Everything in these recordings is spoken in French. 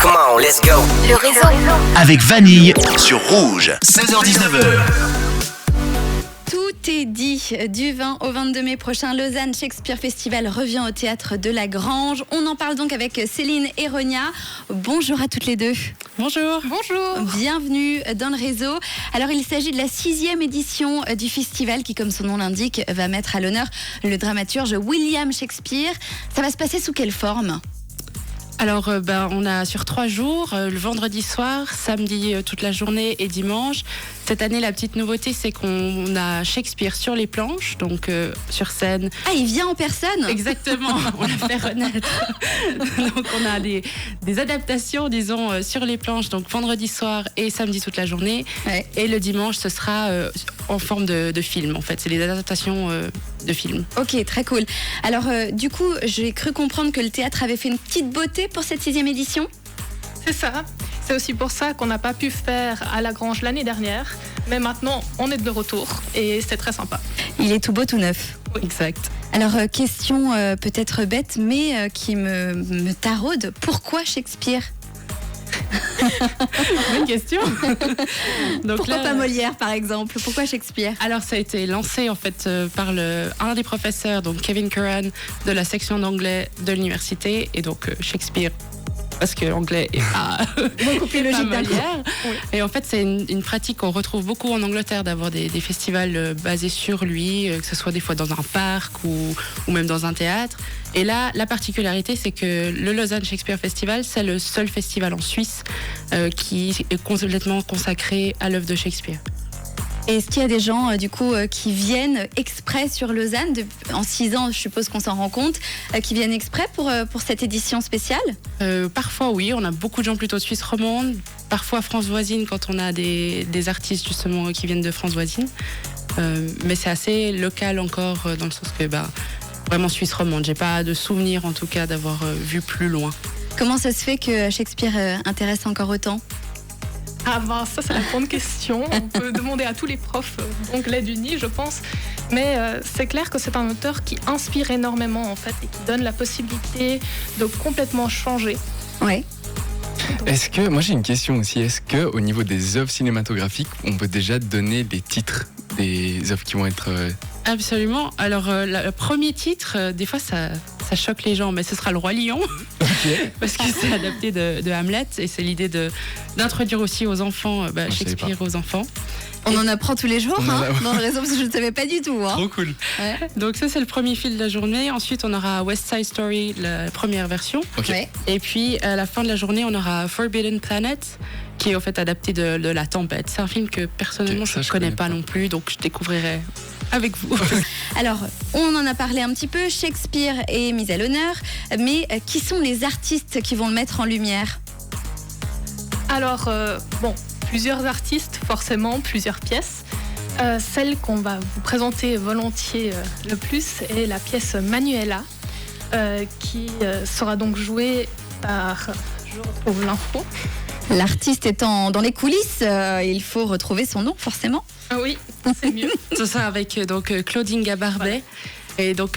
Come on, let's go. Le réseau. Avec Vanille sur Rouge. 16h-19h. Tout est dit. Du 20 au 22 mai prochain, Lausanne Shakespeare Festival revient au théâtre de la Grange. On en parle donc avec Céline et Ronia. Bonjour à toutes les deux. Bonjour. Bonjour. Bienvenue dans le réseau. Alors, il s'agit de la 6e édition du festival qui, comme son nom l'indique, va mettre à l'honneur le dramaturge William Shakespeare. Ça va se passer sous quelle forme ? Alors, on a sur 3 jours, le vendredi soir, samedi toute la journée et dimanche. Cette année, la petite nouveauté, c'est qu'on a Shakespeare sur les planches, donc sur scène. Ah, il vient en personne ? Exactement, on l'a fait renaître. Donc, on a des adaptations, disons, sur les planches, donc vendredi soir et samedi toute la journée. Ouais. Et le dimanche, ce sera en forme de film, en fait. C'est des adaptations de films. Ok, très cool. Alors, du coup, j'ai cru comprendre que le théâtre avait fait une petite beauté pour cette 6e édition. C'est ça. C'est aussi pour ça qu'on n'a pas pu faire à la Grange l'année dernière. Mais maintenant, on est de retour et c'est très sympa. Il est tout beau, tout neuf. Oui. Exact. Alors, question peut-être bête, mais qui me taraude. Pourquoi Shakespeare ? Bonne question. Donc Pourquoi là, pas Molière, par exemple ? Pourquoi Shakespeare ? Alors, ça a été lancé en fait par un des professeurs, donc Kevin Curran, de la section d'anglais de l'université, et donc Shakespeare, parce que l'anglais est pas, Beaucoup plus pas logique d'un coup. Molière. Oui. Et en fait, c'est une pratique qu'on retrouve beaucoup en Angleterre, d'avoir des festivals basés sur lui, que ce soit des fois dans un parc ou même dans un théâtre. Et là, la particularité, c'est que le Lausanne Shakespeare Festival, c'est le seul festival en Suisse qui est complètement consacré à l'œuvre de Shakespeare. Et est-ce qu'il y a des gens, qui viennent exprès sur Lausanne en 6 ans, je suppose qu'on s'en rend compte, qui viennent exprès pour cette édition spéciale ? Parfois, oui, on a beaucoup de gens plutôt de Suisse romande, parfois France voisine quand on a des artistes justement qui viennent de France voisine. Mais c'est assez local encore dans le sens que vraiment Suisse romande. J'ai pas de souvenir en tout cas d'avoir vu plus loin. Comment ça se fait que Shakespeare intéresse encore autant ? Ça c'est la grande question. On peut demander à tous les profs d'anglais du NI, je pense. Mais c'est clair que c'est un auteur qui inspire énormément en fait et qui donne la possibilité de complètement changer. Ouais. Moi j'ai une question aussi, est-ce qu'au niveau des œuvres cinématographiques, on peut déjà donner les titres des œuvres qui vont être... Absolument. Alors, le premier titre, des fois, ça choque les gens, mais ce sera Le Roi Lion, parce que c'est adapté de Hamlet, et c'est l'idée d'introduire aussi aux enfants Shakespeare aux enfants. On en apprend tous les jours On en a- dans le réseau, parce que je ne savais pas du tout. Trop cool. Ouais. Donc ça, c'est le premier film de la journée. Ensuite, on aura West Side Story, la première version. Ok. Ouais. Et puis, à la fin de la journée, on aura Forbidden Planet, qui est en fait adapté de La Tempête. C'est un film que personnellement, Ok, ça, je ne connais pas non plus, donc je découvrirai avec vous. Alors, on en a parlé un petit peu, Shakespeare est mis à l'honneur, mais qui sont les artistes qui vont le mettre en lumière ? Alors, plusieurs artistes, forcément, plusieurs pièces. Celle qu'on va vous présenter volontiers le plus est la pièce Manuela, qui sera donc jouée par... Je retrouve l'info. L'artiste étant dans les coulisses, il faut retrouver son nom, forcément. Ah oui, c'est mieux. C'est ça, avec Claudine Gabarbet. Et donc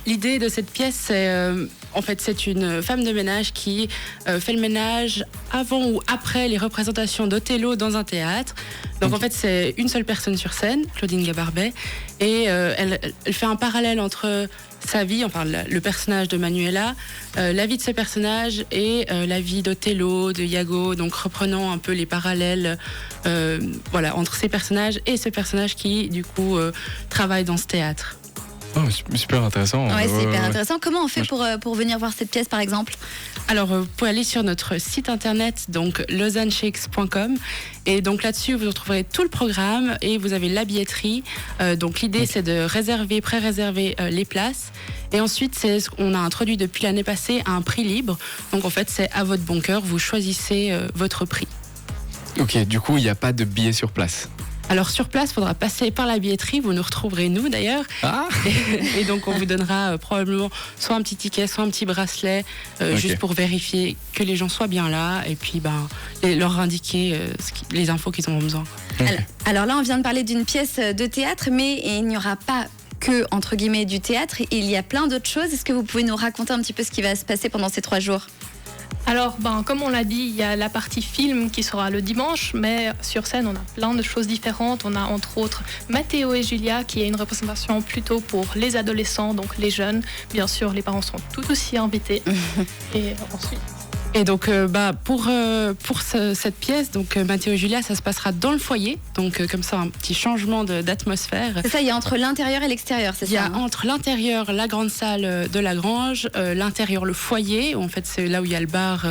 l'idée de cette pièce, c'est une femme de ménage qui fait le ménage avant ou après les représentations d'Othello dans un théâtre. Donc en fait, c'est une seule personne sur scène, Claudine Gabarbet, et elle fait un parallèle entre sa vie, le personnage de Manuela, la vie de ce personnage et la vie d'Othello, de Iago, donc reprenant un peu les parallèles entre ces personnages et ce personnage qui du coup travaille dans ce théâtre. Oh, super intéressant. Ouais, c'est hyper Ouais. intéressant. Comment on fait pour venir voir cette pièce, par exemple ? Alors, vous pouvez aller sur notre site internet, donc lausanneshakes.com, et donc là-dessus, vous retrouverez tout le programme et vous avez la billetterie. Donc, l'idée, c'est de pré-réserver les places. Et ensuite, c'est ce qu'on a introduit depuis l'année passée, un prix libre. Donc, en fait, c'est à votre bon cœur, vous choisissez votre prix. Ok, du coup, il n'y a pas de billets sur place. Alors sur place, il faudra passer par la billetterie, vous nous retrouverez nous d'ailleurs. Ah. Et donc on vous donnera probablement soit un petit ticket, soit un petit bracelet, juste pour vérifier que les gens soient bien là et puis leur indiquer les infos qu'ils ont besoin. Alors là, on vient de parler d'une pièce de théâtre, mais il n'y aura pas que, entre guillemets, du théâtre. Il y a plein d'autres choses. Est-ce que vous pouvez nous raconter un petit peu ce qui va se passer pendant ces 3 jours ? Alors, comme on l'a dit, il y a la partie film qui sera le dimanche, mais sur scène, on a plein de choses différentes. On a entre autres Matteo et Julia, qui est une représentation plutôt pour les adolescents, donc les jeunes. Bien sûr, les parents sont tout aussi invités. Et ensuite... Et donc, pour cette pièce, donc Matteo et Julia, ça se passera dans le foyer. Donc, comme ça, un petit changement d'atmosphère. C'est ça, il y a entre l'intérieur et l'extérieur, c'est ça? Il y a entre l'intérieur, la grande salle de la grange, l'intérieur, le foyer, où en fait, c'est là où il y a le bar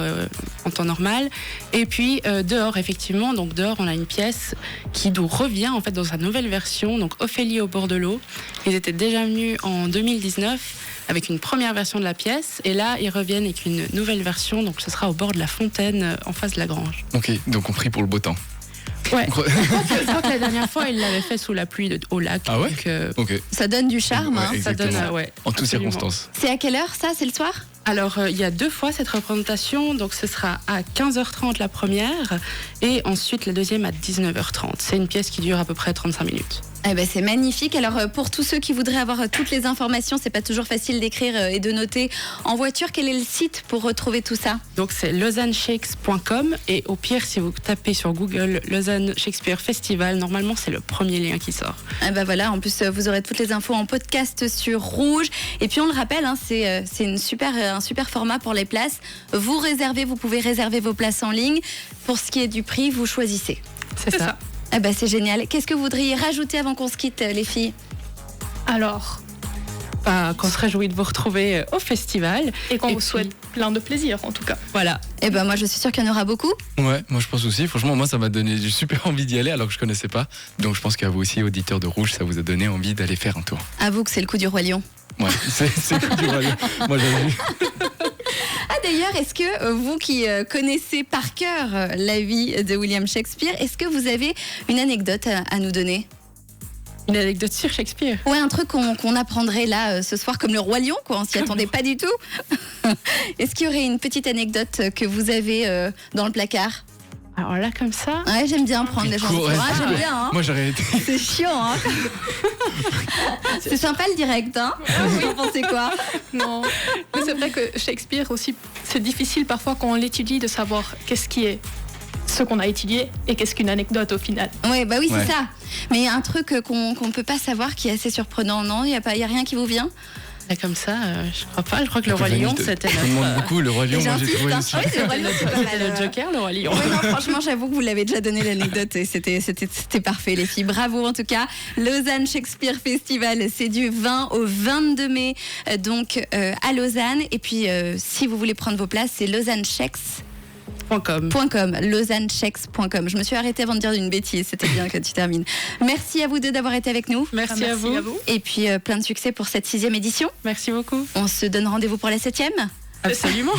en temps normal. Et puis, dehors, effectivement, donc dehors, on a une pièce qui nous revient, en fait, dans sa nouvelle version, donc Ophélie au bord de l'eau. Ils étaient déjà venus en 2019 avec une première version de la pièce, et là ils reviennent avec une nouvelle version, donc ce sera au bord de la fontaine en face de la grange. Ok, donc on prie pour le beau temps. Ouais, je crois que la dernière fois il l'avait fait sous la pluie au lac. Ah ouais, donc, ok. Ça donne du charme, Ouais, hein. Ça donne, ouais, en toutes absolument. circonstances. C'est à quelle heure ça? C'est le soir? Alors, il y a 2 fois cette représentation, donc ce sera à 15h30 la première, et ensuite la deuxième à 19h30. C'est une pièce qui dure à peu près 35 minutes. Eh ben, c'est magnifique. Alors pour tous ceux qui voudraient avoir toutes les informations, c'est pas toujours facile d'écrire et de noter en voiture. Quel est le site pour retrouver tout ça? Donc c'est lausanneshakes.com, et au pire si vous tapez sur Google Lausanne Shakespeare Festival, normalement c'est le premier lien qui sort. Eh ben voilà, en plus vous aurez toutes les infos en podcast sur Rouge. Et puis on le rappelle, hein, c'est un super format pour les places. Vous réservez, vous pouvez réserver vos places en ligne. Pour ce qui est du prix, vous choisissez. C'est ça. Eh ben, c'est génial. Qu'est-ce que vous voudriez rajouter avant qu'on se quitte, les filles? Alors, Qu'on se réjouit de vous retrouver au festival. et qu'on Et vous puis- souhaite plein de plaisir en tout cas. Voilà. Eh ben moi je suis sûre qu'il y en aura beaucoup. Ouais, moi je pense aussi. Franchement, moi ça m'a donné super envie d'y aller alors que je connaissais pas. Donc je pense qu'à vous aussi, auditeurs de Rouge, ça vous a donné envie d'aller faire un tour. Avoue que c'est le coup du Roi Lion. Ouais, c'est le coup du royaume. Moi j'ai vu. Ah d'ailleurs, est-ce que vous qui connaissez par cœur la vie de William Shakespeare, est-ce que vous avez une anecdote à nous donner? Une anecdote sur Shakespeare. Ouais, un truc qu'on apprendrait là ce soir comme le Roi Lion, quoi. On s'y attendait pas du tout. Est-ce qu'il y aurait une petite anecdote que vous avez dans le placard? Alors là, comme ça, Ouais, j'aime bien prendre les gens. Ouais, J'aime bien, hein. Moi j'aurais été. C'est chiant, hein. C'est sympa le direct, hein. Vous en pensez quoi? Non, mais c'est vrai que Shakespeare aussi, c'est difficile parfois quand on l'étudie de savoir qu'est-ce qui est ce qu'on a étudié et qu'est-ce qu'une anecdote au final. Ouais, bah oui, Ouais. c'est ça. Mais il y a un truc qu'on peut pas savoir qui est assez surprenant, non? Il y a rien qui vous vient? là, comme ça, je crois pas. Je crois que le Roi Lion, c'était Je me demande notre, beaucoup, le Roi Lion, moi j'ai J'insiste, trouvé hein. aussi. Ah oui, c'est le Roi Lion, c'est pas mal, c'était notre Joker, le Roi Lion. Ouais, non, franchement, j'avoue que vous l'avez déjà donné l'anecdote et c'était parfait, les filles. Bravo en tout cas. Lausanne Shakespeare Festival, c'est du 20 au 22 mai, donc à Lausanne. Et puis, si vous voulez prendre vos places, c'est lausanneshakes.com. lausanneshakes.com. Je me suis arrêtée avant de dire une bêtise, c'était bien que tu termines. Merci à vous deux d'avoir été avec nous. Merci à vous. Et puis, plein de succès pour cette 6e édition. Merci beaucoup. On se donne rendez-vous pour la 7e. Absolument.